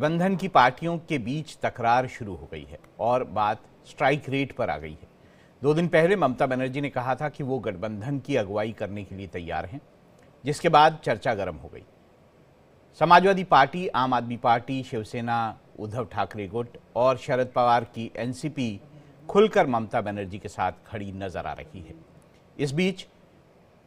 गठबंधन की पार्टियों के बीच तकरार शुरू हो गई है और बात स्ट्राइक रेट पर आ गई है। 2 दिन पहले ममता बनर्जी ने कहा था कि वो गठबंधन की अगुवाई करने के लिए तैयार हैं, जिसके बाद चर्चा गर्म हो गई। समाजवादी पार्टी, आम आदमी पार्टी, शिवसेना, उद्धव ठाकरे गुट और शरद पवार की एनसीपी खुलकर ममता बनर्जी के साथ खड़ी नजर आ रही है। इस बीच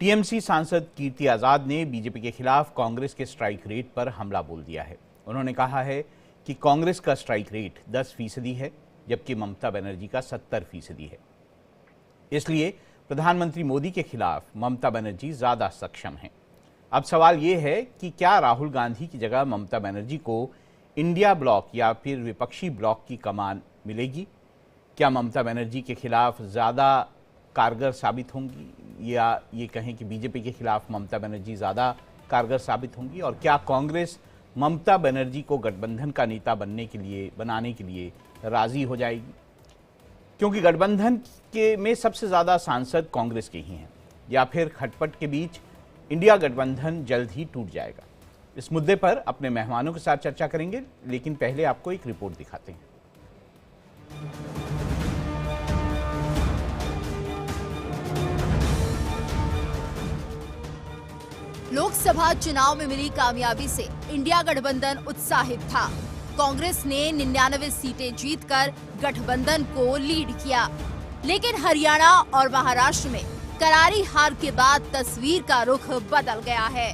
टीएमसी सांसद कीर्ति आजाद ने बीजेपी के खिलाफ कांग्रेस के स्ट्राइक रेट पर हमला बोल दिया है। उन्होंने कहा है कि कांग्रेस का स्ट्राइक रेट 10% है, जबकि ममता बनर्जी का 70% है। इसलिए प्रधानमंत्री मोदी के खिलाफ ममता बनर्जी ज्यादा सक्षम हैं। अब सवाल ये है कि क्या राहुल गांधी की जगह ममता बनर्जी को इंडिया ब्लॉक या फिर विपक्षी ब्लॉक की कमान मिलेगी? क्या ममता बनर्जी के खिलाफ ज़्यादा कारगर साबित होंगी, या ये कहें कि बीजेपी के खिलाफ ममता बनर्जी ज़्यादा कारगर साबित होंगी? और क्या कांग्रेस ममता बनर्जी को गठबंधन का नेता बनाने के लिए राजी हो जाएगी? क्योंकि गठबंधन में सबसे ज़्यादा सांसद कांग्रेस के ही हैं, या फिर खटपट के बीच इंडिया गठबंधन जल्द ही टूट जाएगा? इस मुद्दे पर अपने मेहमानों के साथ चर्चा करेंगे, लेकिन पहले आपको एक रिपोर्ट दिखाते हैं। लोकसभा चुनाव में मिली कामयाबी से इंडिया गठबंधन उत्साहित था। कांग्रेस ने 99 सीटें जीतकर गठबंधन को लीड किया, लेकिन हरियाणा और महाराष्ट्र में करारी हार के बाद तस्वीर का रुख बदल गया है।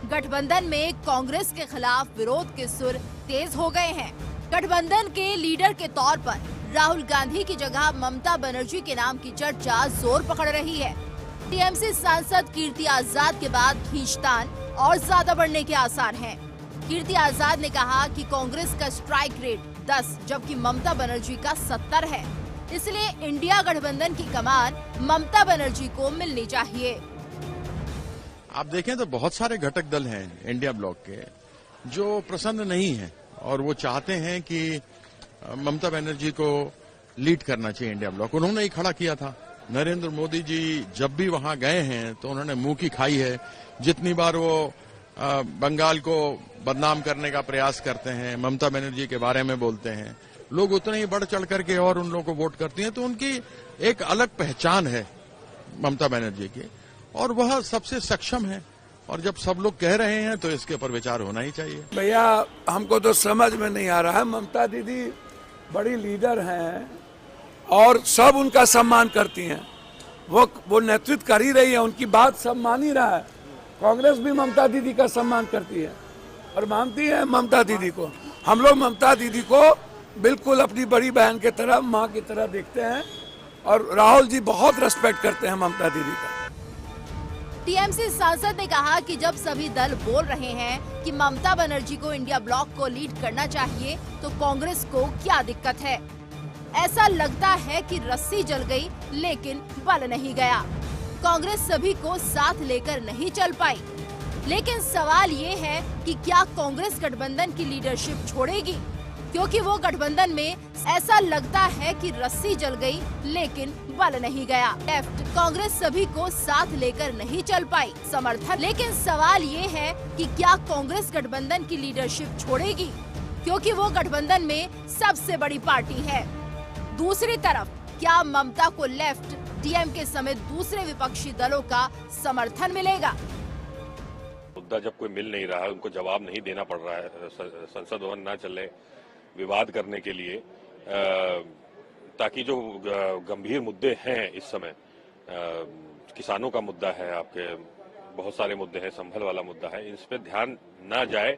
गठबंधन में कांग्रेस के खिलाफ विरोध के सुर तेज हो गए हैं। गठबंधन के लीडर के तौर पर राहुल गांधी की जगह ममता बनर्जी के नाम की चर्चा जोर पकड़ रही है। टीएमसी सांसद कीर्ति आजाद के बाद खींचतान और ज्यादा बढ़ने के आसार हैं। कीर्ति आजाद ने कहा कि कांग्रेस का स्ट्राइक रेट 10 जबकि ममता बनर्जी का 70 है, इसलिए इंडिया गठबंधन की कमान ममता बनर्जी को मिलनी चाहिए। आप देखें तो बहुत सारे घटक दल हैं इंडिया ब्लॉक के जो प्रसन्न नहीं हैं और वो चाहते हैं कि ममता बनर्जी को लीड करना चाहिए इंडिया ब्लॉक। उन्होंने ही खड़ा किया था। नरेंद्र मोदी जी जब भी वहां गए हैं तो उन्होंने मुंह की खाई है। जितनी बार वो बंगाल को बदनाम करने का प्रयास करते हैं, ममता बनर्जी के बारे में बोलते हैं, लोग उतने ही बढ़ चढ़ करके और उन लोगों को वोट करती हैं। तो उनकी एक अलग पहचान है ममता बनर्जी की, और वह सबसे सक्षम है। और जब सब लोग कह रहे हैं तो इसके ऊपर विचार होना ही चाहिए। भैया, हमको तो समझ में नहीं आ रहा है। ममता दीदी बड़ी लीडर हैं और सब उनका सम्मान करती हैं। वो नेतृत्व कर ही रही है, उनकी बात सब मान ही रहा है। कांग्रेस भी ममता दीदी का सम्मान करती है और मानती है ममता दीदी को। हम लोग ममता दीदी को बिल्कुल अपनी बड़ी बहन की तरह, माँ की तरह देखते हैं, और राहुल जी बहुत रेस्पेक्ट करते हैं ममता दीदी का। टीएमसी सांसद ने कहा कि जब सभी दल बोल रहे हैं कि ममता बनर्जी को इंडिया ब्लॉक को लीड करना चाहिए, तो कांग्रेस को क्या दिक्कत है? ऐसा लगता है कि रस्सी जल गई लेकिन बल नहीं गया। कांग्रेस सभी को साथ लेकर नहीं चल पाई। लेकिन सवाल ये है कि क्या कांग्रेस गठबंधन की लीडरशिप छोड़ेगी? क्योंकि वो गठबंधन में ऐसा लगता है कि रस्सी जल गई लेकिन बल नहीं गया। लेफ्ट कांग्रेस सभी को साथ लेकर नहीं चल पाई समर्थन। लेकिन सवाल ये है कि क्या कांग्रेस गठबंधन की लीडरशिप छोड़ेगी? क्योंकि वो गठबंधन में सबसे बड़ी पार्टी है। दूसरी तरफ क्या ममता को लेफ्ट, डीएमके समेत दूसरे विपक्षी दलों का समर्थन मिलेगा? मुद्दा जब कोई मिल नहीं रहा है, उनको जवाब नहीं देना पड़ रहा है, संसद भवन न चले विवाद करने के लिए, ताकि जो गंभीर मुद्दे हैं इस समय, किसानों का मुद्दा है, आपके बहुत सारे मुद्दे हैं, संभल वाला मुद्दा है, इस पे ध्यान न जाए,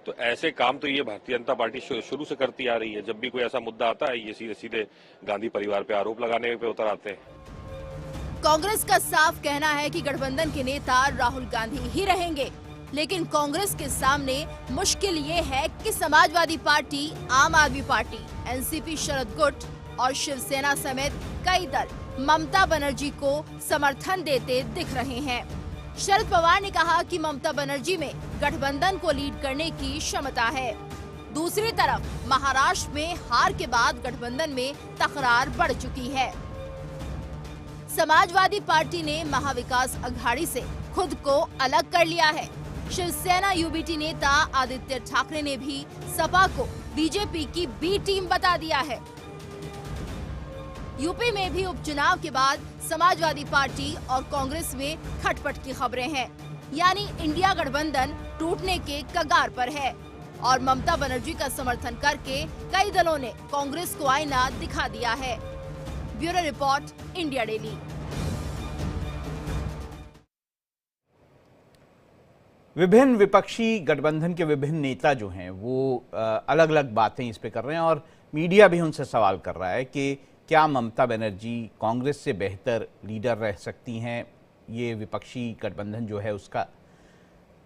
तो ऐसे काम तो ये भारतीय जनता पार्टी शुरू से करती आ रही है। जब भी कोई ऐसा मुद्दा आता है, ये सीधे सीधे गांधी परिवार पे आरोप लगाने पे उतर आते हैं। कांग्रेस का साफ कहना है कि गठबंधन के नेता राहुल गांधी ही रहेंगे, लेकिन कांग्रेस के सामने मुश्किल ये है कि समाजवादी पार्टी, आम आदमी पार्टी, एनसीपी, शरद गुट और शिवसेना समेत कई दल ममता बनर्जी को समर्थन देते दिख रहे हैं। शरद पवार ने कहा कि ममता बनर्जी में गठबंधन को लीड करने की क्षमता है। दूसरी तरफ महाराष्ट्र में हार के बाद गठबंधन में तकरार बढ़ चुकी है। समाजवादी पार्टी ने महाविकास अघाड़ी से खुद को अलग कर लिया है। शिवसेना यूबीटी नेता आदित्य ठाकरे ने भी सपा को बीजेपी की बी टीम बता दिया है। यूपी में भी उपचुनाव के बाद समाजवादी पार्टी और कांग्रेस में खटपट की खबरें हैं, यानी इंडिया गठबंधन टूटने के कगार पर है और ममता बनर्जी का समर्थन करके कई दलों ने कांग्रेस को आईना दिखा दिया है। Bureau report, India daily. विभिन्न विपक्षी गठबंधन के विभिन्न नेता जो हैं वो अलग अलग बातें इस पे कर रहे हैं और मीडिया भी उनसे सवाल कर रहा है कि क्या ममता बनर्जी कांग्रेस से बेहतर लीडर रह सकती हैं। ये विपक्षी गठबंधन जो है उसका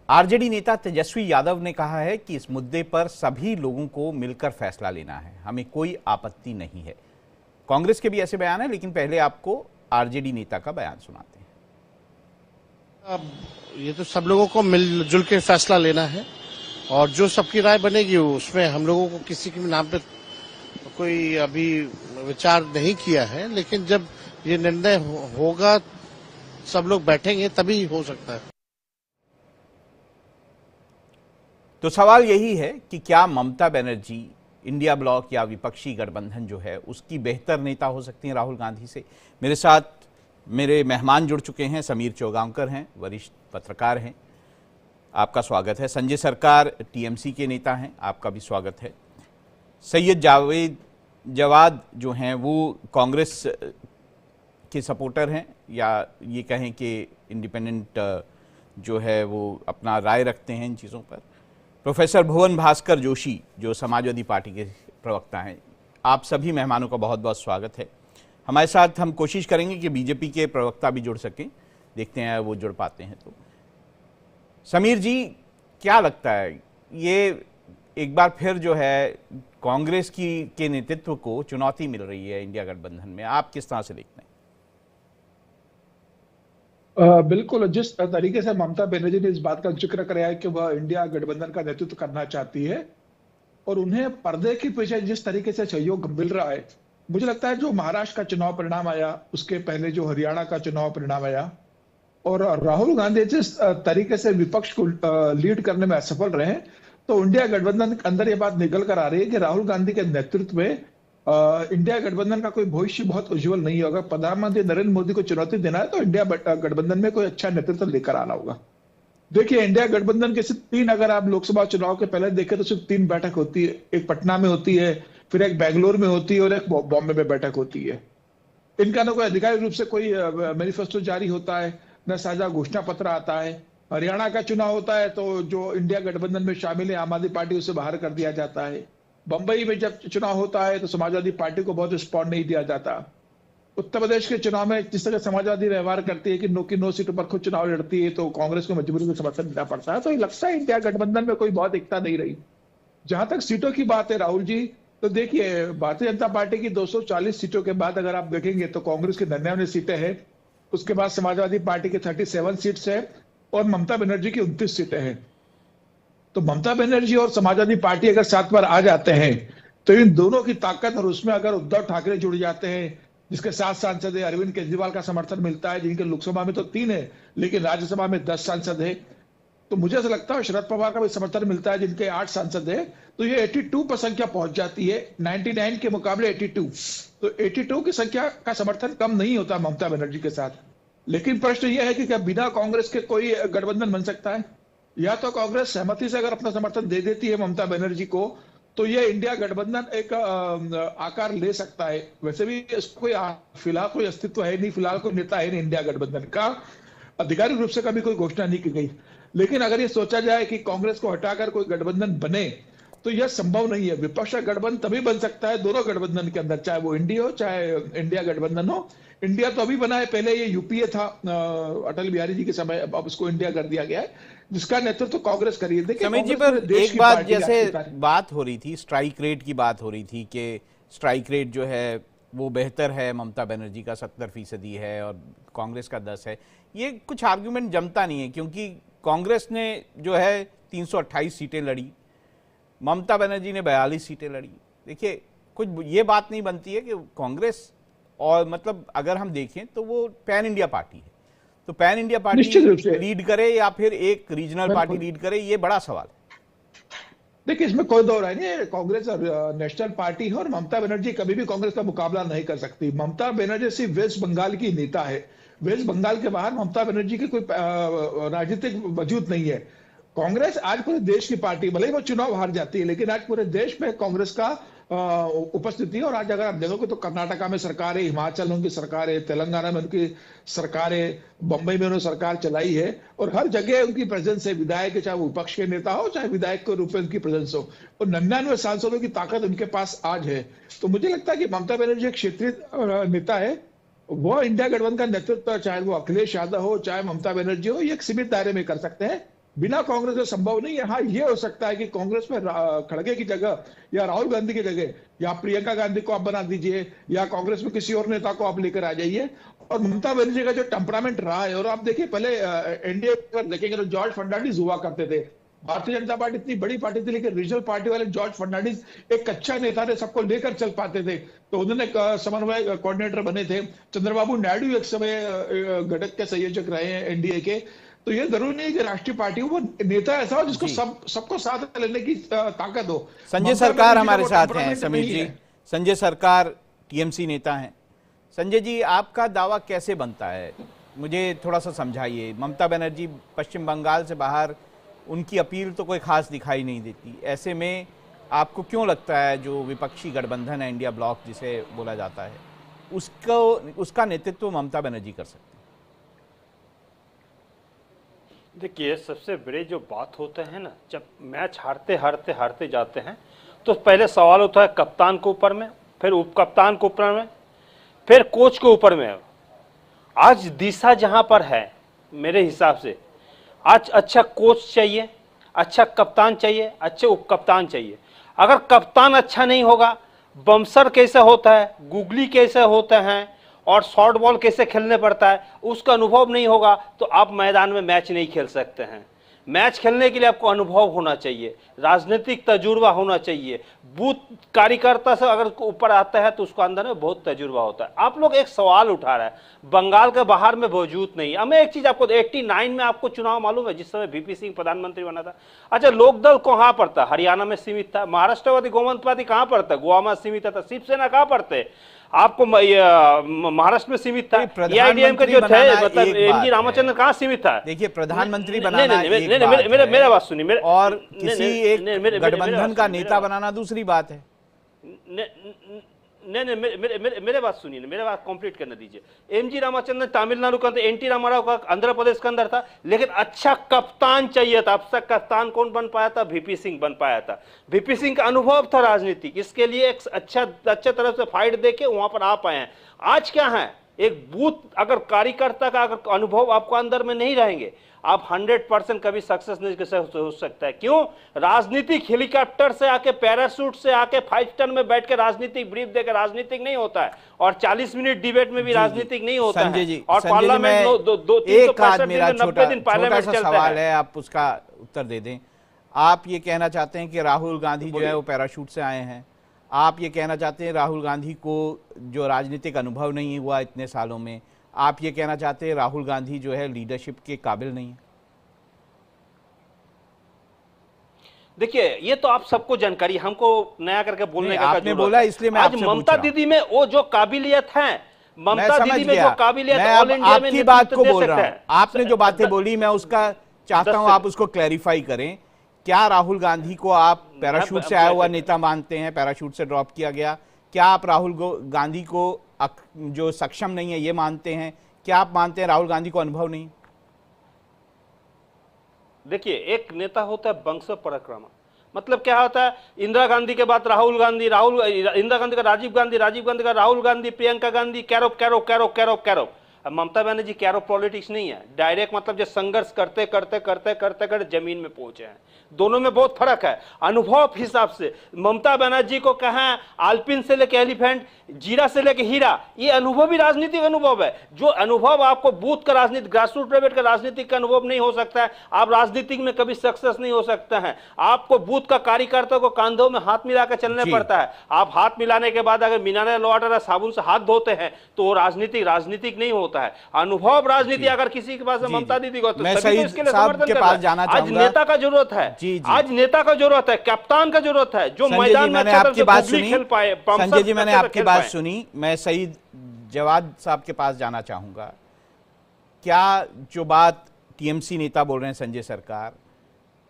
आरजेडी नेता तेजस्वी यादव ने कहा है कि इस मुद्दे पर सभी लोगों को मिलकर फैसला लेना है, हमें कोई आपत्ति नहीं है। कांग्रेस के भी ऐसे बयान है, लेकिन पहले आपको आरजेडी नेता का बयान सुनाते हैं। अब ये तो सब लोगों को मिलजुल के फैसला लेना है और जो सबकी राय बनेगी उसमें हम लोगों को किसी के नाम पे कोई अभी विचार नहीं किया है, लेकिन जब ये निर्णय होगा सब लोग बैठेंगे तभी हो सकता है। तो सवाल यही है कि क्या ममता बनर्जी इंडिया ब्लॉक या विपक्षी गठबंधन जो है उसकी बेहतर नेता हो सकती हैं राहुल गांधी से। मेरे साथ मेरे मेहमान जुड़ चुके हैं। समीर चौगांवकर हैं, वरिष्ठ पत्रकार हैं, आपका स्वागत है। संजय सरकार टीएमसी के नेता हैं, आपका भी स्वागत है। सैयद जावेद जवाद जो हैं वो कांग्रेस के सपोर्टर हैं, या ये कहें कि इंडिपेंडेंट जो है वो अपना राय रखते हैं इन चीज़ों पर। प्रोफेसर भुवन भास्कर जोशी जो समाजवादी पार्टी के प्रवक्ता हैं। आप सभी मेहमानों का बहुत बहुत स्वागत है। हमारे साथ हम कोशिश करेंगे कि बीजेपी के प्रवक्ता भी जुड़ सकें, देखते हैं वो जुड़ पाते हैं तो। समीर जी, क्या लगता है ये एक बार फिर जो है कांग्रेस के नेतृत्व को चुनौती मिल रही है इंडिया गठबंधन में, आप किस तरह से देखते हैं? बिल्कुल, जिस तरीके से ममता बनर्जी ने इस बात का जिक्र कराया है कि वह इंडिया गठबंधन का नेतृत्व करना चाहती है और उन्हें पर्दे के पीछे जिस तरीके से सहयोग मिल रहा है, मुझे लगता है जो महाराष्ट्र का चुनाव परिणाम आया, उसके पहले जो हरियाणा का चुनाव परिणाम आया और राहुल गांधी जिस तरीके से विपक्ष को लीड करने में असफल रहे, तो इंडिया गठबंधन के अंदर यह बात निकल कर आ रही है कि राहुल गांधी के नेतृत्व में इंडिया गठबंधन का कोई भविष्य बहुत उज्जवल नहीं होगा। प्रधानमंत्री नरेंद्र मोदी को चुनौती देना है तो इंडिया गठबंधन में कोई अच्छा नेतृत्व लेकर आना होगा। देखिए, इंडिया गठबंधन के सिर्फ 3, अगर आप लोकसभा चुनाव के पहले देखें तो सिर्फ 3 बैठक होती है। एक पटना में होती है, फिर एक बेंगलोर में होती है और एक बॉम्बे में बैठक होती है। इनका न कोई आधिकारिक रूप से कोई मैनिफेस्टो जारी होता है, न साझा घोषणा पत्र आता है। हरियाणा का चुनाव होता है तो जो इंडिया गठबंधन में शामिल है आम आदमी पार्टी, उसे बाहर कर दिया जाता है। बंबई में जब चुनाव होता है तो समाजवादी पार्टी को बहुत रिस्पॉन्ड नहीं दिया जाता। उत्तर प्रदेश के चुनाव में जिस तरह समाजवादी व्यवहार करती है कि 9 सीटों पर खुद चुनाव लड़ती है, तो कांग्रेस को मजबूरी में समर्थन देना पड़ता है। तो ये लगता है इंडिया गठबंधन में कोई बहुत एकता नहीं रही। जहां तक सीटों की बात है राहुल जी, तो देखिए, भारतीय जनता पार्टी की 240 सीटों के बाद अगर आप देखेंगे तो कांग्रेस की 99 सीटें हैं, उसके बाद समाजवादी पार्टी की 37 सीट्स है और ममता बनर्जी की 29 सीटें हैं। तो ममता बनर्जी और समाजवादी पार्टी अगर साथ बार आ जाते हैं तो इन दोनों की ताकत, और उसमें अगर उद्धव ठाकरे जुड़ जाते हैं जिसके 7 सांसद है, अरविंद केजरीवाल का समर्थन मिलता है जिनके लोकसभा में तो 3 है लेकिन राज्यसभा में 10 सांसद है, तो मुझे ऐसा लगता है शरद पवार का भी समर्थन मिलता है जिनके 8 सांसद है, तो ये 82 पर संख्या पहुंच जाती है, 99 के मुकाबले 82। तो 82 की संख्या का समर्थन कम नहीं होता ममता बनर्जी के साथ। लेकिन प्रश्न यह है कि क्या बिना कांग्रेस के कोई गठबंधन बन सकता है? या तो कांग्रेस सहमति से अगर अपना समर्थन दे देती है ममता बनर्जी को, तो ये इंडिया गठबंधन एक आकार ले सकता है। वैसे भी इसको फिलहाल कोई अस्तित्व है नहीं, फिलहाल कोई नेता है नहीं इंडिया गठबंधन का, आधिकारिक रूप से कभी कोई घोषणा नहीं की गई। लेकिन अगर ये सोचा जाए कि कांग्रेस को हटाकर कोई गठबंधन बने तो यह संभव नहीं है। विपक्ष का गठबंधन तभी बन सकता है दोनों गठबंधन के अंदर, चाहे वो इंडिया हो चाहे इंडिया गठबंधन हो। इंडिया तो अभी बना है, पहले ये यूपीए था अटल बिहारी जी के समय, अब उसको इंडिया कर दिया गया है, जिसका नेतृत्व कांग्रेस करी है। देखिए समीर जी, पर एक बात जैसे बात हो रही थी, स्ट्राइक रेट की बात हो रही थी कि स्ट्राइक रेट जो है वो बेहतर है, ममता बनर्जी का 70% है और कांग्रेस का 10 है। ये कुछ आर्ग्यूमेंट जमता नहीं है, क्योंकि कांग्रेस ने जो है 328 सीटें लड़ी, ममता बनर्जी ने 42 सीटें लड़ी। देखिए, कुछ ये बात नहीं बनती है कि कांग्रेस, और मतलब अगर हम देखें तो वो पैन इंडिया पार्टी है, तो पैन इंडिया पार्टी लीड करे या फिर एक रीजनल पार्टी लीड करे, ये बड़ा सवाल है। देखिए, इसमें कोई दो राय नहीं है। कांग्रेस और नेशनल पार्टी है और ममता बनर्जी कभी भी कांग्रेस का मुकाबला नहीं कर सकती। ममता बनर्जी सिर्फ वेस्ट बंगाल की नेता है। वेस्ट बंगाल के बाहर ममता बनर्जी की कोई राजनीतिक वजूद नहीं है। कांग्रेस आज पूरे देश की पार्टी, भले ही वो चुनाव हार जाती है, लेकिन आज पूरे देश में कांग्रेस का उपस्थिति है। और आज अगर आप देखोगे तो कर्नाटका में सरकार है, हिमाचल में उनकी सरकार है, तेलंगाना में उनकी सरकार है, बंबई में उन्होंने सरकार चलाई है और हर जगह उनकी प्रेजेंस है। विधायक चाहे वो विपक्ष के नेता हो, चाहे विधायक के रूप में उनकी प्रेजेंस हो, और 99 सांसदों की ताकत उनके पास आज है। तो मुझे लगता है कि ममता बनर्जी एक क्षेत्रीय नेता है। वो इंडिया गठबंधन का नेतृत्व, चाहे वो अखिलेश यादव हो, चाहे ममता बनर्जी हो, ये एक सीमित दायरे में कर सकते हैं। बिना कांग्रेस के संभव नहीं है। हाँ, ये हो सकता है कि कांग्रेस में खड़गे की जगह या राहुल गांधी की जगह या प्रियंका गांधी को आप बना दीजिए, या कांग्रेस में किसी और नेता को आप लेकर आ जाइए। और ममता बनर्जी का जो टेम्परामेंट रहा है, और आप देखिए पहले एनडीए पर देखेंगे तो जॉर्ज फर्नांडिस हुआ करते थे। भारतीय जनता पार्टी इतनी बड़ी पार्टी थी, लेकिन रीजनल पार्टी वाले जॉर्ज फर्नांडिस एक अच्छा नेता थे, सबको लेकर चल पाते थे, तो उन्होंने समन्वय कोऑर्डिनेटर बने थे। चंद्रबाबू नायडू एक समय घटक के संयोजक रहे हैं एनडीए के। तो ये जरूरी नहीं कि राष्ट्रीय पार्टी वो नेता ऐसा हो जिसको सबको साथ लेने की ताकत हो। संजय सरकार हमारे साथ हैं। समीर जी, संजय सरकार टीएमसी नेता हैं। संजय जी, आपका दावा कैसे बनता है, मुझे थोड़ा सा समझाइए। ममता बनर्जी पश्चिम बंगाल से बाहर, उनकी अपील तो कोई खास दिखाई नहीं देती। ऐसे में आपको क्यों लगता है जो विपक्षी गठबंधन है, इंडिया ब्लॉक जिसे बोला जाता है, उसका नेतृत्व ममता बनर्जी कर सकती है? देखिए, सबसे बड़े जो बात होते हैं ना, जब मैच हारते जाते हैं तो पहले सवाल होता है कप्तान के ऊपर में, फिर उप कप्तान के ऊपर में, फिर कोच के ऊपर में। आज दिशा जहां पर है, मेरे हिसाब से आज अच्छा कोच चाहिए, अच्छा कप्तान चाहिए, अच्छे उप कप्तान चाहिए। अगर कप्तान अच्छा नहीं होगा, बम्सर कैसे होता है, गुगली कैसे होते हैं और शॉर्ट बॉल कैसे खेलने पड़ता है, उसका अनुभव नहीं होगा तो आप मैदान में मैच नहीं खेल सकते हैं। मैच खेलने के लिए आपको अनुभव होना चाहिए, राजनीतिक तजुर्बा होना चाहिए। बूथ कार्यकर्ता से अगर ऊपर आता है तो उसको अंदर में बहुत तजुर्बा होता है। आप लोग एक सवाल उठा रहे हैं, बंगाल के बाहर में वजूद नहीं। अब मैं एक चीज आपको, 89 में आपको चुनाव मालूम है, जिस समय वीपी सिंह प्रधानमंत्री बना था। अच्छा, लोकदल कहाँ पर था? हरियाणा में सीमित था। महाराष्ट्रवादी गोमंतवादी कहाँ पर था? गोवा में सीमित था। शिवसेना कहाँ पर थे? आपको महाराष्ट्र में सीमित था। एआईडीएम के जो थे, मतलब एमजी रामचंद्रन कहाँ सीमित था? देखिए, प्रधानमंत्री बनाना मेरा बात सुनिए, और किसी एक गठबंधन का नेता बनाना दूसरी बात है। नहीं, मेरे बात सुनिए, मेरे बात कंप्लीट करने दीजिए। एमजी रामचंद्रन तमिलनाडु का, एनटी रामाराव का आंध्र प्रदेश के अंदर था, लेकिन अच्छा कप्तान चाहिए था। अब तक कप्तान कौन बन पाया था? वीपी सिंह बन पाया था। वीपी सिंह का अनुभव था राजनीतिक, इसके लिए एक अच्छा तरफ से फाइट देके वहां पर आ पाए हैं। आज क्या है, एक बूथ अगर कार्यकर्ता का अगर अनुभव आपको अंदर में नहीं रहेंगे, आप 100% कभी सक्सेस नहीं हो सकता है। क्यों? राजनीतिक हेलीकॉप्टर से आके, पैराशूट से आके, 5 टन में बैठ के राजनीतिक ब्रीफ देकर राजनीतिक नहीं होता है, और 40 मिनट डिबेट में भी राजनीतिक नहीं होता है। और पार्लियामेंट 365 दिन में 90 दिन पार्लियामेंट चलता सवाल है, आप उसका उत्तर दे दें। आप ये कहना चाहते हैं कि राहुल गांधी जो है वो पैराशूट से आए हैं? आप ये कहना चाहते हैं राहुल गांधी को जो राजनीतिक अनुभव नहीं हुआ इतने सालों में? आप ये कहना चाहते हैं राहुल गांधी जो है लीडरशिप के काबिल नहीं है? देखिए, ये तो आप सबको जानकारी, हमको नया करके बोलने का आपने बोला, इसलिए मैं आज ममता दीदी में वो जो काबिलियत है, ममता दीदी में जो काबिलियत ऑल इंडिया में आपकी बात को बोल रहा हूं। आपने जो बातें बोली मैं उसका चाहता हूं आप उसको क्लैरिफाई करें। क्या राहुल गांधी को आप पैराशूट से आया हुआ नेता मानते हैं? पैराशूट से ड्रॉप किया गया। क्या आप राहुल गांधी को जो सक्षम नहीं है ये मानते हैं? क्या आप मानते हैं राहुल गांधी को अनुभव नहीं? देखिए, एक नेता होता है वंश पराक्रम, मतलब क्या होता है, इंदिरा गांधी के बाद राहुल गांधी, इंदिरा गांधी का राजीव गांधी, राजीव गांधी का राहुल गांधी, प्रियंका गांधी, कैरो। अब ममता बनर्जी कैरो पॉलिटिक्स नहीं है, डायरेक्ट मतलब जो संघर्ष करते जमीन में पहुंचे हैं। दोनों में बहुत फर्क है अनुभव हिसाब से। ममता बनर्जी को कहें आल्पिन से लेके एलिफेंट, जीरा से लेके हीरा, ये अनुभव ही राजनीतिक अनुभव है। जो अनुभव आपको बूथ का राजनीति, ग्रासरूट लेवल का राजनीतिक का अनुभव नहीं हो सकता है, आप राजनीतिक में कभी सक्सेस नहीं हो सकते हैं। आपको बूथ का कार्यकर्ता को कंधों में हाथ मिलाकर चलने पड़ता है। आप हाथ मिलाने के बाद अगर मिनरल वाटर या साबुन से हाथ धोते हैं तो वो राजनीतिक नहीं होता होता है। अनुभव राजनीति अगर किसी के पास है ममता दीदी को, तो मैं सभी तो इसके लिए समर्थन कर रहे हैं। आज नेता का जरूरत है, आज नेता का जरूरत है, कप्तान का जरूरत है, जो मैदान में आपकी बात सुनी। खेल पाए। संजय जी, मैंने आपकी बात सुनी। मैं सईद जवाद साहब के पास जाना चाहूंगा। क्या जो बात टीएमसी नेता बोल रहे हैं संजय सरकार,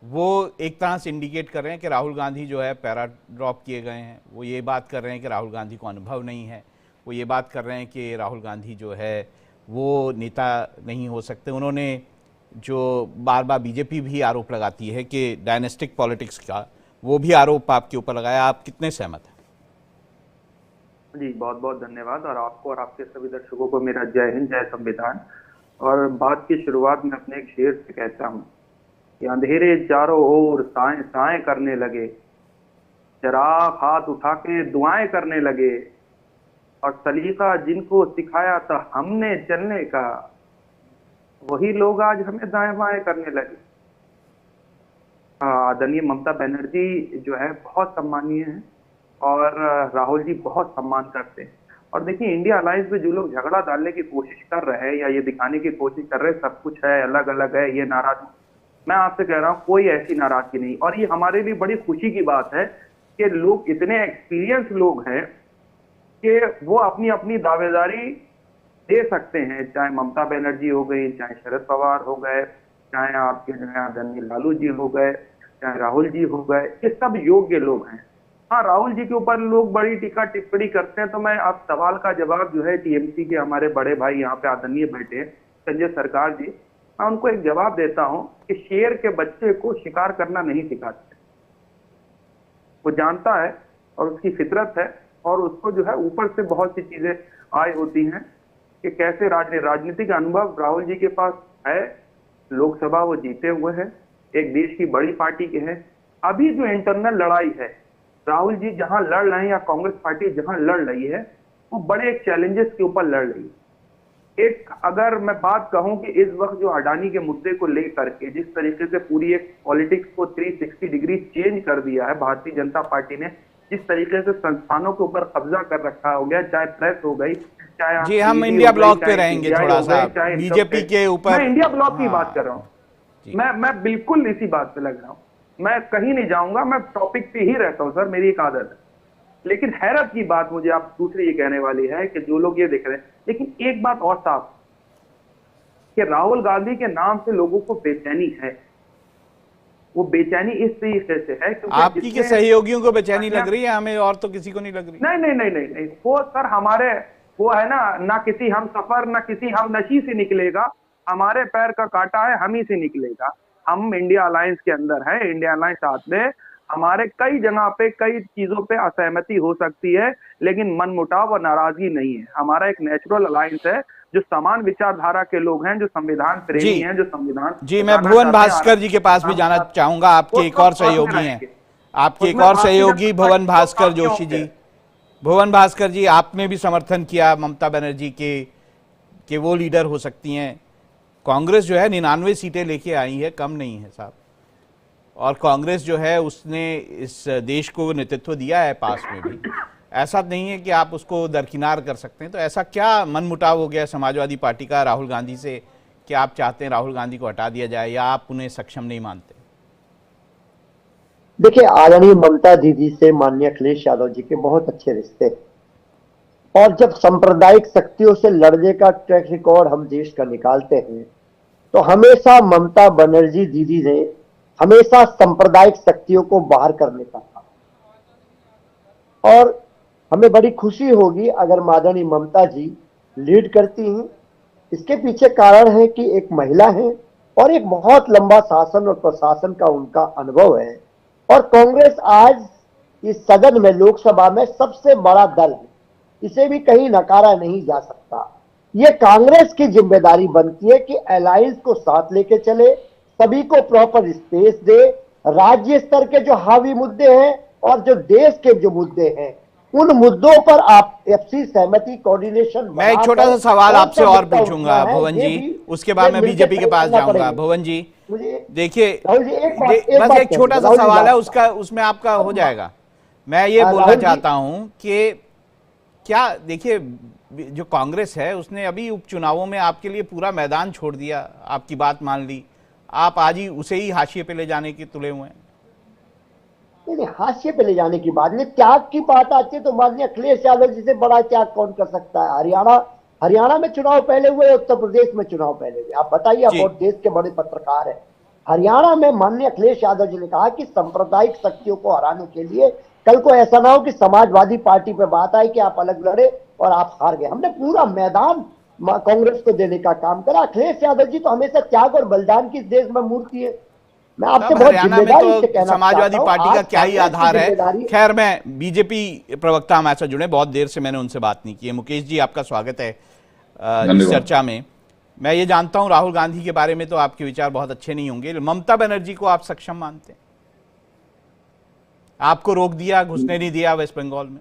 वो एक तरह से इंडिकेट कर रहे हैं कि राहुल गांधी जो है पैरा ड्रॉप किए गए हैं? वो ये बात कर रहे हैं कि राहुल गांधी को अनुभव नहीं है, वो ये बात कर रहे हैं कि राहुल गांधी जो है वो नेता नहीं हो सकते। उन्होंने जो बार बार बीजेपी भी आरोप लगाती है कि डायनेस्टिक पॉलिटिक्स का, वो भी आरोप आपके ऊपर लगाया। आप कितने सहमत हैं? जी बहुत बहुत धन्यवाद, और आपको और आपके सभी दर्शकों को मेरा जय हिंद, जय संविधान। और बात की शुरुआत में अपने एक शेर से कहता हूँ कि अंधेरे चारों ओर साएं साएं करने लगे, चराग हाथ उठा के दुआएं करने लगे, और सलीका जिनको सिखाया था हमने चलने का, वही लोग आज हमें दाएं बाएं करने लगे। आदरणीय ममता बनर्जी जो है बहुत सम्मानीय है, और राहुल जी बहुत सम्मान करते हैं। और देखिए, इंडिया अलायंस में जो लोग झगड़ा डालने की कोशिश कर रहे हैं या ये दिखाने की कोशिश कर रहे हैं सब कुछ है, अलग अलग है, ये नाराज, मैं आपसे कह रहा हूँ कोई ऐसी नाराजगी नहीं। और ये हमारे लिए बड़ी खुशी की बात है कि लोग इतने एक्सपीरियंस लोग हैं कि वो अपनी अपनी दावेदारी दे सकते हैं, चाहे ममता बनर्जी हो गई, चाहे शरद पवार हो गए, चाहे आपके जो है आदरणीय लालू जी हो गए, चाहे राहुल जी हो गए, ये सब योग्य लोग हैं। हाँ, राहुल जी के ऊपर लोग बड़ी टीका टिप्पणी करते हैं, तो मैं आप सवाल का जवाब जो है टीएमसी के हमारे बड़े भाई यहाँ पे आदरणीय बैठे हैं संजय सरकार जी, मैं उनको एक जवाब देता हूँ कि शेर के बच्चे को शिकार करना नहीं सिखाते। वो जानता है और उसकी फितरत है, और उसको जो है ऊपर से बहुत सी चीजें आय होती हैं कि कैसे राजनीतिक अनुभव राहुल जी के पास है। लोकसभा वो जीते हुए हैं, एक देश की बड़ी पार्टी के हैं। अभी जो इंटरनल लड़ाई है, राहुल जी जहां लड़ रहे हैं या कांग्रेस पार्टी जहां लड़ रही है, वो बड़े एक चैलेंजेस के ऊपर लड़ रही है। एक अगर मैं बात कहूं कि इस वक्त जो अडानी के मुद्दे को लेकर के जिस तरीके से पूरी एक पॉलिटिक्स को 360 डिग्री चेंज कर दिया है भारतीय जनता पार्टी ने, जिस तरीके से संस्थानों के ऊपर कब्जा कर रखा हो गया, चाहे प्रेस हो गई, चाहे जी हम इंडिया ब्लॉक पे रहेंगे थोड़ा सा, बीजेपी के ऊपर। मैं इंडिया ब्लॉक की बात कर रहा हूँ, मैं बिल्कुल इसी बात पे लग रहा हूँ, मैं कहीं नहीं जाऊंगा, मैं टॉपिक पे ही रहता हूं सर, मेरी एक आदत है। लेकिन हैरत की बात मुझे आप दूसरी ये कहने वाली है कि जो लोग ये देख रहे हैं, लेकिन एक बात और साफ कि राहुल गांधी के नाम से लोगों को बेचैनी है। वो बेचैनी इस तरीके से है क्योंकि आपकी के सहयोगियों को बेचैनी लग रही है, हमें और तो किसी को नहीं लग रही। नहीं नहीं नहीं नहीं नहीं, वो सर हमारे वो है ना किसी हम सफर ना किसी हम नशी से निकलेगा, हमारे पैर का कांटा है हम ही से निकलेगा। हम इंडिया अलायंस के अंदर है, इंडिया अलायंस साथ में हमारे कई जगह पे कई चीजों पे असहमति हो सकती है, लेकिन मनमुटाव और नाराजगी नहीं है। हमारा एक नेचुरल अलायंस है, जो समान विचारधारा के लोग हैं, जो संविधान प्रेमी हैं, जो संविधान। जी मैं भुवन भास्कर जी के पास भी जाना चाहूंगा, आपके एक और सहयोगी हैं, आपके एक और सहयोगी भुवन भास्कर जोशी जी। भुवन भास्कर जी, आपने भी समर्थन किया ममता बनर्जी के वो लीडर हो सकती हैं। कांग्रेस जो है 99 सीटें लेके आई है, कम नहीं है साहब, और कांग्रेस जो है उसने इस देश को नेतृत्व दिया है पास में भी। ऐसा नहीं है कि आप उसको दरकिनार कर सकते हैं। तो ऐसा क्या मनमुटाव हो गया समाजवादी पार्टी का राहुल गांधी से कि आप चाहते हैं राहुल गांधी को हटा दिया जाए, या आप उन्हें सक्षम नहीं मानते? देखिए, आदरणीय ममता दीदी से माननीय अखिलेश यादव जी के बहुत अच्छे रिश्ते, और जब सांप्रदायिक शक्तियों से लड़ने का ट्रैक रिकॉर्ड हम देश का निकालते हैं, तो हमेशा ममता बनर्जी दीदी ने हमेशा सांप्रदायिक शक्तियों को बाहर करने का था। और हमें बड़ी खुशी होगी अगर माननीय ममता जी लीड करती हैं। इसके पीछे कारण है कि एक महिला है और एक बहुत लंबा शासन और प्रशासन का उनका अनुभव है, और कांग्रेस आज इस सदन में लोकसभा में सबसे बड़ा दल है, इसे भी कहीं नकारा नहीं जा सकता। ये कांग्रेस की जिम्मेदारी बनती है कि अलायंस को साथ लेके चले, सभी को प्रॉपर स्पेस दे, राज्य स्तर के जो हावी मुद्दे हैं और जो देश के जो मुद्दे हैं, उन मुद्दों पर आप एफसी सहमति कोऑर्डिनेशन। मैं एक छोटा सा सवाल आपसे और पूछूंगा भुवन जी, उसके बाद मैं बीजेपी के पास जाऊंगा। भुवन जी देखिए, बस एक छोटा सा सवाल है, उसमें आपका हो जाएगा। मैं ये बोलना चाहता हूं कि क्या देखिए, जो कांग्रेस है उसने अभी उपचुनावों में आपके लिए पूरा मैदान छोड़ दिया, आपकी बात मान ली, आप आज ही उसे ही हाशिए पे ले जाने के तुले हुए हैं। नहीं, हाशिए पे ले जाने की बात नहीं, त्याग की बात आती है तो माननीय अखिलेश यादव जी से बड़ा त्याग कौन कर सकता है। हरियाणा में चुनाव पहले हुए, उत्तर प्रदेश में चुनाव पहले हुए। आप बताइए, आप और देश के बड़े पत्रकार हैं। हरियाणा में माननीय अखिलेश यादव जी ने कहा कि सांप्रदायिक शक्तियों को हराने के लिए कल को ऐसा ना हो कि समाजवादी पार्टी पे बात आई कि आप अलग लड़े और आप हार गए। हमने पूरा मैदान कांग्रेस को देने का काम करा। अखिलेश यादव जी तो हमेशा त्याग और बलिदान की देश में मूर्ति है। मैं आपसे बहुत जिम्मेदारी से कहना समाजवादी पार्टी का क्या ही आधार है। खैर, मैं बीजेपी प्रवक्ता हमारे साथ जुड़े, बहुत देर से मैंने उनसे बात नहीं की है। मुकेश जी, आपका स्वागत है इस चर्चा में। मैं ये जानता हूं राहुल गांधी के बारे में तो आपके विचार बहुत अच्छे नहीं होंगे, ममता बनर्जी को आप सक्षम मानते हैं? आपको रोक दिया, घुसने नहीं दिया वेस्ट बंगाल में?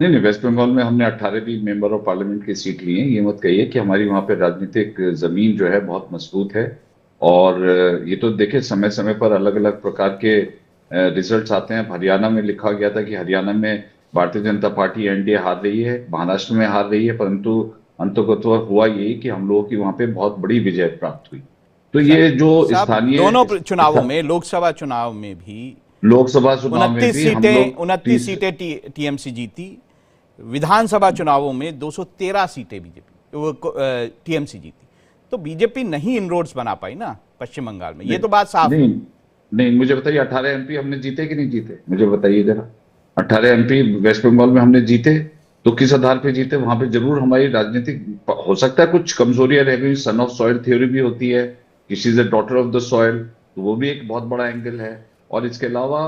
नहीं, वेस्ट बंगाल में हमने 18 भी मेंबर ऑफ पार्लियामेंट की सीट ली है। ये मत कहिए कि हमारी वहां पे राजनीतिक जमीन जो है बहुत मजबूत है। और ये तो देखिए, समय समय पर अलग अलग प्रकार के रिजल्ट्स आते हैं। हरियाणा में लिखा गया था कि हरियाणा में भारतीय जनता पार्टी एनडीए हार रही है, महाराष्ट्र में हार रही है, परंतु अंततः हुआ यही कि हम लोगों की वहां पे बहुत बड़ी विजय प्राप्त हुई। तो ये जो स्थानीय दोनों चुनावों में, लोकसभा चुनाव में भी, लोकसभा चुनाव में भी 29 सीटें टीएमसी जीती, विधानसभा चुनावों में 213 सीटें बीजेपी टीएमसी जीती। तो बीजेपी नहीं इनरोड्स बना पाई ना पश्चिम बंगाल में, ये तो बात साफ है। नहीं, मुझे बताइए 18 एमपी हमने जीते कि नहीं जीते? मुझे बताइए जरा। 18 एमपी वेस्ट बंगाल में हमने जीते तो किस आधार पे जीते? वहां पे जरूर हमारी राजनीतिक, हो सकता है कुछ कमजोरियां रह गई, सन ऑफ सॉइल थ्योरी भी होती है, किसी is the daughter of the soil, तो वो भी एक बहुत बड़ा एंगल है। और इसके अलावा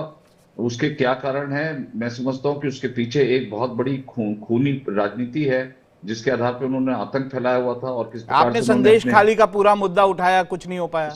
उसके क्या कारण है, मैं समझता हूं कि उसके पीछे एक बहुत बड़ी खूनी राजनीति है जिसके आधार पर उन्होंने आतंक फैलाया हुआ था। और किस प्रकार आपने संदेश खाली का पूरा मुद्दा उठाया, कुछ नहीं हो पाया।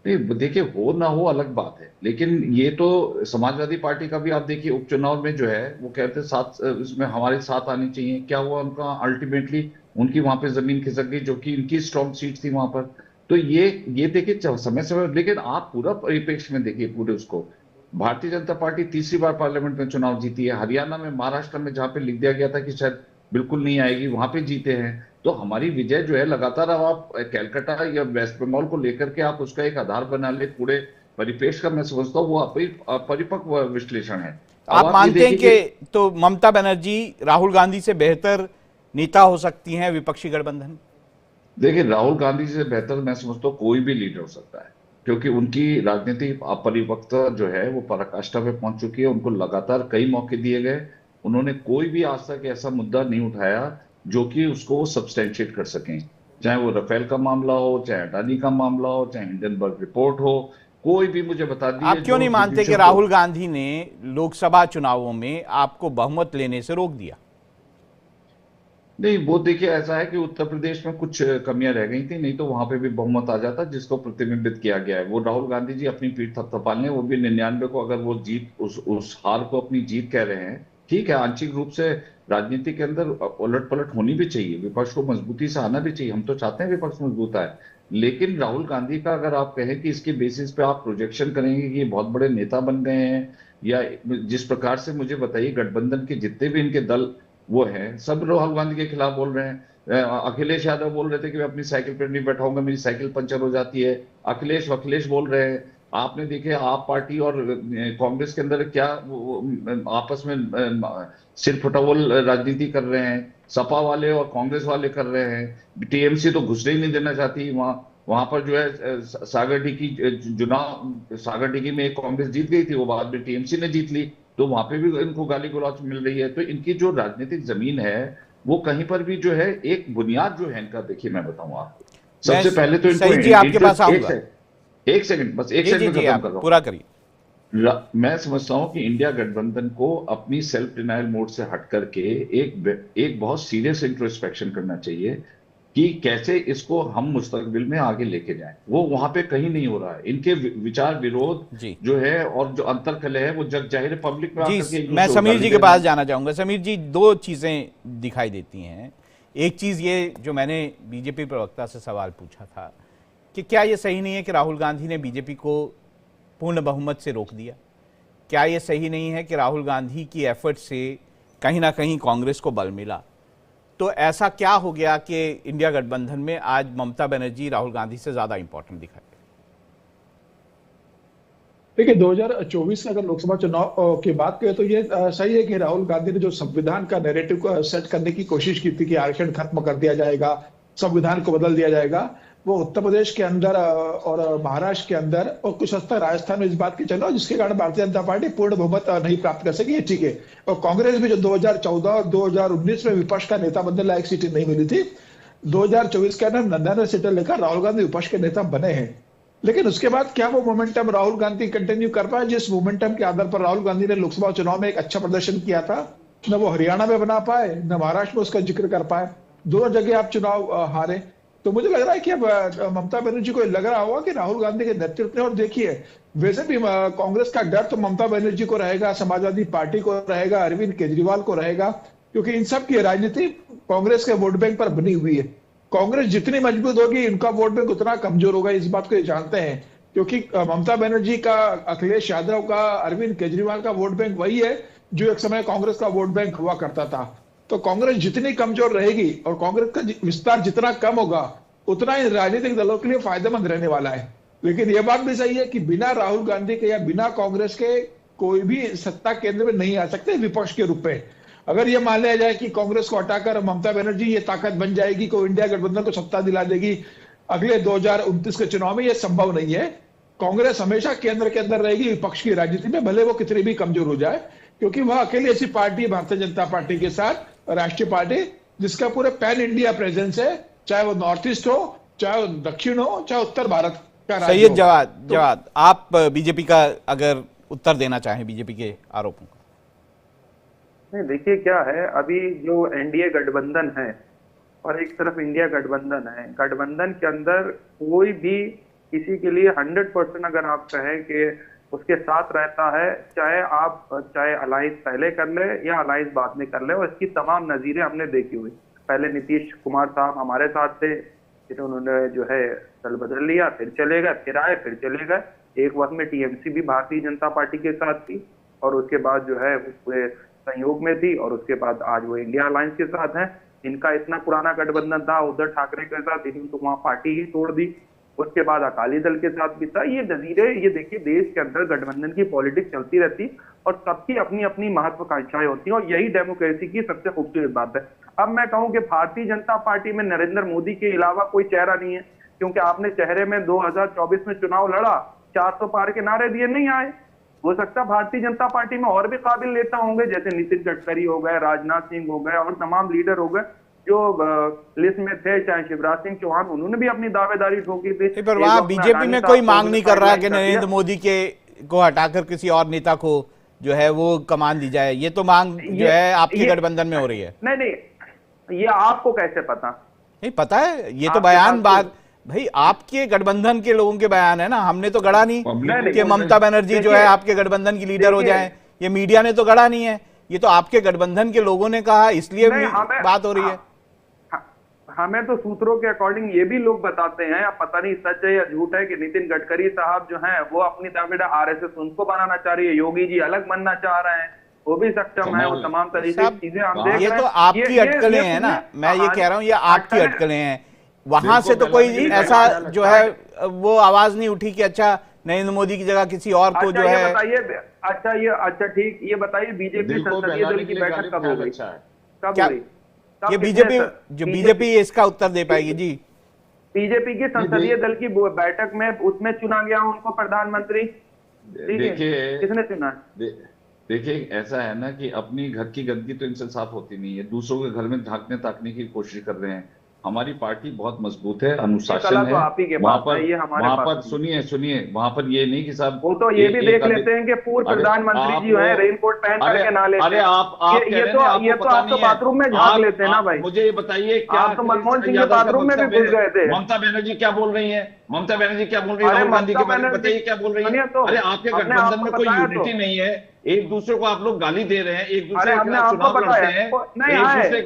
नहीं, देखिए, हो ना हो अलग बात है, लेकिन ये तो समाजवादी पार्टी का भी आप देखिए, उपचुनाव में जो है वो कहते हैं साथ, इसमें हमारे साथ आनी चाहिए। क्या हुआ उनका? अल्टीमेटली उनकी वहां पे जमीन खिसक गई, जो कि इनकी स्ट्रॉन्ग सीट थी वहां पर। तो ये देखिए समय समय, लेकिन आप पूरा परिप्रेक्ष्य में देखिए पूरे उसको। भारतीय जनता पार्टी तीसरी बार पार्लियामेंट में चुनाव जीती है। हरियाणा में, महाराष्ट्र में जहां पे लिख दिया गया था कि शायद बिल्कुल नहीं आएगी, वहां पे जीते हैं। तो हमारी विजय जो है लगातार, अब आप कैलकाटा या वेस्ट बंगाल को लेकर के आप उसका एक आधार बना ले, पूरे परिपेश का मैं समझता हूँ वो परिपक्व विश्लेषण है। आप मानते हैं कि तो ममता बनर्जी राहुल गांधी से बेहतर नेता हो सकती हैं विपक्षी गठबंधन? देखिए, राहुल गांधी से बेहतर मैं समझता हूँ कोई भी लीडर हो सकता है, क्योंकि उनकी राजनीतिक अपरिपक्वता जो है वो पराकाष्ठा पे पहुंच चुकी है। उनको लगातार कई मौके दिए गए, उन्होंने कोई भी आज तक ऐसा मुद्दा नहीं उठाया जो कि उसको सब्सटेंशिएट कर सकें। चाहे वो राफेल का मामला हो, चाहे अडानी का मामला हो, चाहे हिंडनबर्ग रिपोर्ट हो, कोई भी मुझे बता दिए। आप क्यों नहीं मानते कि राहुल गांधी ने लोकसभा चुनावों में आपको बहुमत लेने से रोक दिया? नहीं, वो देखिए, ऐसा है कि उत्तर प्रदेश में कुछ कमियां रह गई थी, नहीं तो वहां पे भी बहुमत आ जाता, जिसको प्रतिबिंबित किया गया है। वो राहुल गांधी जी अपनी पीठ थपथपा लें, वो भी 99 को, अगर वो जीत उस हार को अपनी जीत कह रहे हैं, ठीक है। आंशिक रूप से राजनीति के अंदर उलट पलट होनी भी चाहिए, विपक्ष को मजबूती से आना भी चाहिए, हम तो चाहते हैं विपक्ष मजबूत आए। लेकिन राहुल गांधी का अगर आप कहें कि इसके बेसिस पे आप प्रोजेक्शन करेंगे कि ये बहुत बड़े नेता बन गए हैं, या जिस प्रकार से मुझे बताइए गठबंधन के जितने भी इनके दल वो हैं, सब राहुल गांधी के खिलाफ बोल रहे हैं। अखिलेश यादव बोल रहे थे कि मैं अपनी साइकिल पर नहीं बैठाऊंगा, मेरी साइकिल पंचर हो जाती है, अखिलेश बोल रहे हैं। आपने देखे आप पार्टी और कांग्रेस के अंदर क्या आपस में सिर फुटबॉल राजनीति कर रहे हैं, सपा वाले और कांग्रेस वाले कर रहे हैं। टीएमसी तो घुसने ही नहीं देना चाहती वहां पर जो है सागरडिगी में एक कांग्रेस जीत गई थी, वो बाद में टीएमसी ने जीत ली, तो वहां पे भी इनको गाली गलौज मिल रही है। तो इनकी जो राजनीतिक जमीन है वो कहीं पर भी जो है, एक बुनियाद जो है इनका, देखिए मैं बताऊं आपको, सबसे पहले तो इनको आपके पास आऊंगा, एक सेकंड बस, एक सेकंड में खत्म कर रहा हूं, पूरा करिए। मैं समझता हूं कि इंडिया गठबंधन को अपनी सेल्फ डिनायल मोड से हट करके एक बहुत सीरियस इंट्रोस्पेक्शन करना चाहिए कि कैसे इसको हम मुस्तकबिल में आगे लेके जाएं। वो वहां पे कहीं नहीं हो रहा है। इनके विचार विरोध जो है और जो अंतर्कलह है वो जग जाहिर पब्लिक में आकर के। मैं समीर जी के पास जाना चाहूंगा। समीर जी, दो चीजें दिखाई देती हैं। एक चीज ये जो मैंने बीजेपी प्रवक्ता से सवाल पूछा था कि क्या ये सही नहीं है कि राहुल गांधी ने बीजेपी को पूर्ण बहुमत से रोक दिया? क्या ये सही नहीं है कि राहुल गांधी की एफर्ट से कहीं ना कहीं कांग्रेस को बल मिला। तो ऐसा क्या हो गया कि इंडिया गठबंधन में आज ममता बनर्जी राहुल गांधी से ज्यादा इंपॉर्टेंट दिखाई? देखिए 2024 में अगर लोकसभा चुनाव की बात करें तो ये सही है कि राहुल गांधी ने जो संविधान का नैरेटिव को सेट करने की कोशिश की थी कि आरक्षण खत्म कर दिया जाएगा, संविधान को बदल दिया जाएगा, वो उत्तर प्रदेश के अंदर और महाराष्ट्र के अंदर और कुछ हद तक राजस्थान में इस बात की चलो, जिसके कारण भारतीय जनता पार्टी पूर्ण बहुमत नहीं प्राप्त कर सकी, ठीक है। और कांग्रेस भी जो 2014 और 2019 में विपक्ष का नेता बनने लायक सीटें नहीं मिली थी, 2024 के अंदर 99 सीटें लेकर राहुल गांधी विपक्ष के नेता बने हैं। लेकिन उसके बाद क्या वो मोमेंटम राहुल गांधी कंटिन्यू कर पाए, जिस मोमेंटम के आधार पर राहुल गांधी ने लोकसभा चुनाव में एक अच्छा प्रदर्शन किया था, न वो हरियाणा में बना पाए, न महाराष्ट्र में उसका जिक्र कर पाए, दोनों जगह आप चुनाव हारे। तो मुझे लग रहा है कि अब ममता बनर्जी को लग रहा होगा कि राहुल गांधी के नेतृत्व में, और देखिए वैसे भी कांग्रेस का डर तो ममता बनर्जी को रहेगा, समाजवादी पार्टी को रहेगा, अरविंद केजरीवाल को रहेगा, क्योंकि इन सब की राजनीति कांग्रेस के वोट बैंक पर बनी हुई है। कांग्रेस जितनी मजबूत होगी इनका वोट बैंक उतना कमजोर होगा, इस बात को ये जानते हैं, क्योंकि ममता बनर्जी का, अखिलेश यादव का, अरविंद केजरीवाल का वोट बैंक वही है जो एक समय कांग्रेस का वोट बैंक हुआ करता था। तो कांग्रेस जितनी कमजोर रहेगी और कांग्रेस का विस्तार जितना कम होगा उतना ही राजनीतिक दलों के लिए फायदेमंद रहने वाला है। लेकिन यह बात भी सही है कि बिना राहुल गांधी के या बिना कांग्रेस के कोई भी सत्ता केंद्र में नहीं आ सकते विपक्ष के रूप में। अगर ये मान लिया जाए कि कांग्रेस को हटाकर ममता बनर्जी ये ताकत बन जाएगी को इंडिया गठबंधन को सत्ता दिला देगी अगले 2029 के चुनाव में, ये संभव नहीं है। कांग्रेस हमेशा केंद्र के अंदर रहेगी विपक्ष की राजनीति में, भले वो कितनी भी कमजोर हो जाए, क्योंकि वह अकेली ऐसी पार्टी भारतीय जनता पार्टी के साथ राष्ट्रीय पार्टी जिसका पूरे पैन इंडिया प्रेजेंस है, चाहे वो नॉर्थ ईस्ट हो, चाहे वो दक्षिण हो, चाहे उत्तर भारत का राज्य हो। सैयद जवाद, आप बीजेपी का अगर उत्तर देना चाहें बीजेपी के आरोपों का। नहीं, देखिए क्या है, अभी जो एनडीए गठबंधन है और एक तरफ इंडिया गठबंधन है, गठबंधन के अंदर कोई भी किसी के लिए 100% अगर आप कहें कि उसके साथ रहता है, चाहे अलायंस पहले कर ले या अलायंस बाद में कर ले, और इसकी तमाम नजीरें हमने देखी हुई। पहले नीतीश कुमार साहब हमारे साथ थे, फिर उन्होंने जो है दल बदल लिया, फिर चले गए, फिर आए, फिर चले गए। एक वक्त में टीएमसी भी भारतीय जनता पार्टी के साथ थी और उसके बाद जो है पूरे संयोग में थी, और उसके बाद आज वो इंडिया अलायंस के साथ हैं। इनका इतना पुराना गठबंधन था उद्धव ठाकरे के साथ, इन्होंने तो वहां पार्टी ही तोड़ दी। उसके बाद अकाली दल के साथ भी था। ये नजीरे, ये देखिए देश के अंदर गठबंधन की पॉलिटिक्स चलती रहती और सबकी अपनी अपनी महत्वाकांक्षाएं होती हैं, और यही डेमोक्रेसी की सबसे खूबसूरत बात है। अब मैं कहूं कि भारतीय जनता पार्टी में नरेंद्र मोदी के अलावा कोई चेहरा नहीं है, क्योंकि आपने चेहरे में 2024 में चुनाव लड़ा, 400 पार के नारे दिए, नहीं आए। हो सकता भारतीय जनता पार्टी में और भी काबिल नेता होंगे, जैसे नितिन गडकरी हो गए, राजनाथ सिंह हो गए और तमाम लीडर हो गए जो लिस्ट में थे, चाहे शिवराज सिंह चौहान, उन्होंने भी अपनी दावेदारी ठोकी थी। पर वहां बीजेपी में कोई मांग नहीं कर रहा कि नरेंद्र मोदी के को हटाकर किसी और नेता को जो है वो कमान दी जाए। ये तो मांग जो है आपके गठबंधन में हो रही है। नहीं, ये आपको कैसे पता? नहीं पता है, ये तो बयान बात भाई आपके गठबंधन के लोगों के बयान है ना, हमने तो गढ़ा नहीं कि ममता बनर्जी जो है आपके गठबंधन की लीडर हो जाए, ये मीडिया ने तो गढ़ा नहीं है, ये तो आपके गठबंधन के लोगों ने कहा, इसलिए बात हो रही है। हमें तो सूत्रों के अकॉर्डिंग ये भी लोग बताते हैं, अब पता नहीं सच है या झूठ है, कि नितिन गडकरी साहब जो हैं वो अपनी दावेदार आरएसएस उनको बनाना चाह रही है, योगी जी अलग बनना चाह रहे हैं, वो भी सक्षम है, वो तमाम तरीके की चीजें हम देख रहे हैं। ये तो आपकी अटकलें हैं ना, मैं ये कह रहा हूँ ये आपकी अटकलें हैं, वहां से तो कोई ऐसा जो है वो आवाज नहीं उठी कि अच्छा नरेंद्र मोदी की जगह किसी और को जो है। अच्छा ठीक, ये बताइए बीजेपी संसदीय दल की बैठक कब हो गई? कब हो गई? ये बीजेपी जो बीजेपी इसका उत्तर दे पाएगी जी। बीजेपी की संसदीय दल की बैठक में उसमें चुना गया उनको प्रधानमंत्री। देखिए किसने चुना? देखिए ऐसा है ना कि अपनी घर की गंदगी तो इनसे साफ होती नहीं है, दूसरों के घर में झांकने ताकने की कोशिश कर रहे हैं। हमारी पार्टी बहुत मजबूत है, अनुशासन है, वहाँ पर सुनिए वहाँ पर ये नहीं कि साहब वो तो ये भी देख लेते हैं कि पूर्व प्रधानमंत्री जी है रेनकोट पहन करके ना लेते। अरे आप तो बाथरूम में झांक लेते हैं ना भाई। मुझे ये बताइए क्या आप तो मनमोहन सिंह के बाथरूम में भी घुस गए थे। ममता बनर्जी क्या बोल रही है? ममता बनर्जी क्या बोल रही है? राहुल गांधी के बारे में बताइए क्या बोल रही है? अरे आपके गठबंधन में कोई यूनिटी नहीं है, एक दूसरे को आप लोग गाली दे रहे हैं, एक दूसरे के खिलाफ चुनाव लड़ते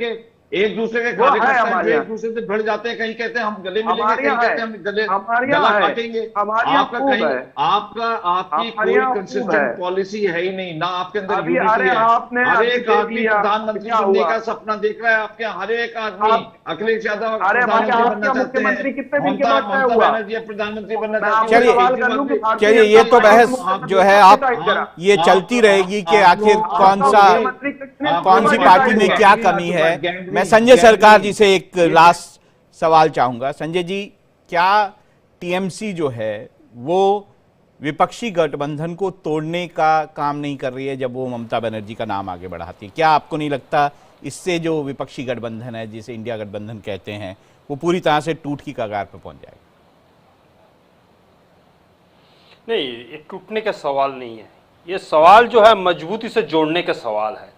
हैं, एक दूसरे के वो है कार्यकर्ता हैं हमारे जो यहाँ। एक दूसरे से भिड़ जाते हैं, कहीं कहते हैं हम गले मिलेंगे, हमारे कहीं यहाँ कहते हैं है। हम गले हमारे गला यहाँ है। काटेंगे। हमारे यहाँ आपका खूब कहीं है। आपकी हमारे कोई यहाँ खूब कंसिस्टेंट है। पॉलिसी है ही नहीं, ना आपके अंदर अभी यूनिटी अरे है। आपने हर अभी एक देख आदमी लिया प्रधानमंत्री क्या बनने हुआ। का सपना देख रहा है, आपके हर एक आदमी आप- अखिलेश यादव अरे भाई, प्रधानमंत्री आपका बनना चाहते मुख्यमंत्री हैं, कितने दिन के बाद तय ममता हुआ? बनर्जी प्रधानमंत्री बनना मैं चाहती आपसे है। चलिए, सवाल कर लूं कि भारतीय चलिए, ये जनता तो पार्टी बहस मुख्यमंत्री जो है किसके साइड करा? ये चलती रहेगी कि आखिर कौन सा मुख्यमंत्री किसने कौन सी किसके पार्टी साइड में हुआ? क्या कमी है। मैं संजय सरकार जी से एक लास्ट सवाल चाहूंगा। संजय जी, क्या टीएमसी जो है वो विपक्षी गठबंधन को तोड़ने का काम नहीं कर रही है जब वो ममता बनर्जी का नाम आगे बढ़ाती है? क्या आपको नहीं लगता इससे जो विपक्षी गठबंधन है, जिसे इंडिया गठबंधन कहते हैं, वो पूरी तरह से टूट की कगार पर पहुंच जाएगा? नहीं, ये टूटने का सवाल नहीं है। ये सवाल जो है मजबूती से जोड़ने का सवाल है।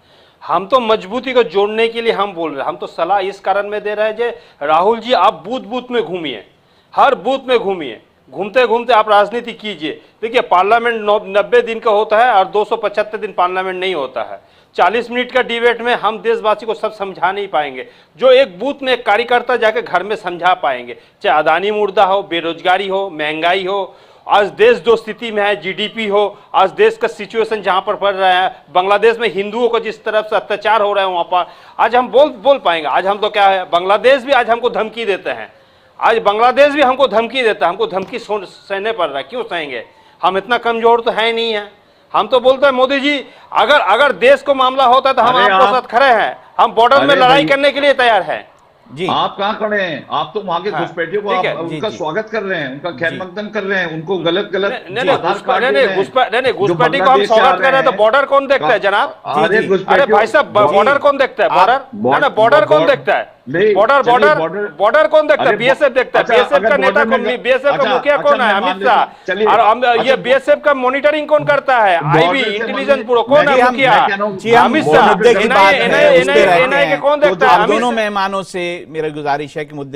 हम तो मजबूती को जोड़ने के लिए हम बोल रहे हैं। हम तो सलाह इस कारण में दे रहे हैं कि राहुल जी आप बूथ बूथ में घूमिए, हर बूथ में घूमिए, घूमते घूमते आप राजनीति कीजिए। देखिए, पार्लियामेंट 90 दिन का होता है और 275 दिन पार्लियामेंट नहीं होता है। 40 मिनट का डिबेट में हम देशवासी को सब समझा नहीं पाएंगे, जो एक बूथ में एक कार्यकर्ता जाकर घर में समझा पाएंगे। चाहे अदानी मुर्दा हो, बेरोजगारी हो, महंगाई हो, आज देश जो स्थिति में है, जीडीपी हो, आज देश का सिचुएशन जहां पर पड़ रहा है, बांग्लादेश में हिंदुओं को जिस तरफ से अत्याचार हो रहा है वहां पर, आज हम बोल पाएंगे। आज हम तो क्या है, बांग्लादेश भी आज हमको धमकी देते हैं। आज बांग्लादेश भी हमको धमकी देता है, हमको धमकी सहने पड़ रहा है। क्यों सहेंगे? हम इतना कमजोर तो है नहीं है। हम तो बोलते हैं मोदी जी, अगर देश को मामला होता है तो हम आपके साथ खड़े हैं, हम बॉर्डर में लड़ाई करने के लिए तैयार हैं। जी, आप कहाँ खड़े हैं? आप तो वहां के हाँ, घुसपैठियों को ठीक है, आप उनका जी। स्वागत कर रहे हैं, उनका खैर जी। मकदम कर रहे हैं, उनको गलत नहीं, आधार कार्ड नहीं, दे रहे हैं। घुसपैठी जो को हम बांग्लादेश से स्वागत कर रहे हैं तो हैं, बॉर्डर कौन देखता है जनाब? अरे जी। अरे भाई साहब, बॉर्डर कौन देखता है? बॉर्डर बॉर्डर कौन देखता है? नहीं, बॉर्डर चलिए, बॉर्डर बॉर्डर कौन देखता है? अरे, बीएसएफ देखता है। अच्छा, बीएसएफ अगर का नेता बॉर्डर कौन, में- बीएसएफ का अच्छा, मुखिया अच्छा, कौन है? मैं अमित मान लेता हूं। चलिए, शाह। और ये अच्छा, बीएसएफ का मॉनिटरिंग कौन करता है? आईबी बॉर्डर से इंटेलिजेंस मुझे- ब्यूरो कौन मैं है? हम- मुखिया मैं कह रहा हूं, जी, हम अमित वो शाह। मुद्दे की बात है, उस पे रहते एनआईए हैं। कौन तो देखता है? आप अमित दोनों शाह। मेहमानों से मेरा गुजारिश है कि मुद्दे